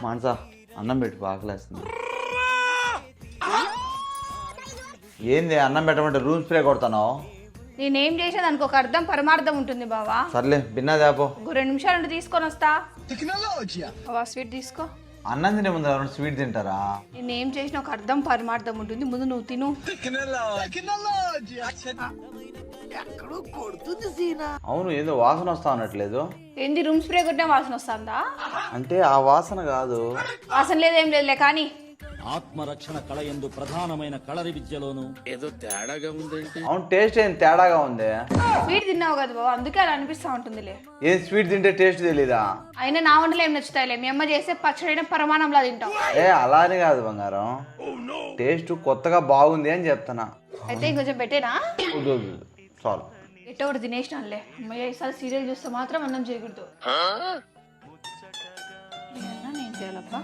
మానసా అన్నం పెట్టి ఆకలేస్తుంది. ఏంది అన్నం పెట్టమంటే రూమ్ స్ప్రే కొడతాను? నేనేం చేసా దానికి ఒక అర్థం పరమార్థం ఉంటుంది బావా. సర్లే బిన్నా దాపో. 2 నిమిషాలు ఉండి తీసుకొని వస్తా. బావా స్వీట్ తీసుకో. అన్నం తినే ముందు ఎవరైనా స్వీట్ తింటారా? నేనేం చేసిన ఒక అర్థం పరమార్థం ఉంటుంది, ముందు నువ్వు తిను. అవును ఏదో వాసన వస్తా అనట్లేదు. ఏంది రూమ్ స్ప్రే కొట్టినా వాసన వస్తుందా? అంటే ఆ వాసన కాదు. వాసన లేదేం లేదులే కానీ. ఆత్మరక్షణ కళ యందు ప్రధానమైన కళరి విద్యలోను ఏదో తేడాగా ఉందేంటి? అవును టేస్ట్ ఏం తేడాగా ఉంది. స్వీట్ తిన్నావు కదా బావ, అందుకే అలా అనిపిస్తా ఉంటుందిలే. ఏం స్వీట్ తింటే టేస్ట్ తెలీదా? అయినా నా వంటలు ఏం నచ్చుతాయిలే, మీ అమ్మ చేసే పచ్చడి పరమాణంలా తింటావు. అలానే కాదు బంగారం, టేస్ట్ కొత్తగా బాగుంది అని చెప్తానా. అయితే ఇంకొంచెం పెట్టేనా? చాలు. ఎట్టో ఒకటి తినేసినానులే. అమ్మయ్య ఈసారి సీరియల్ చూస్తే మాత్రం అన్నం చేయకూడదు. నేను చేయాలబ్బా.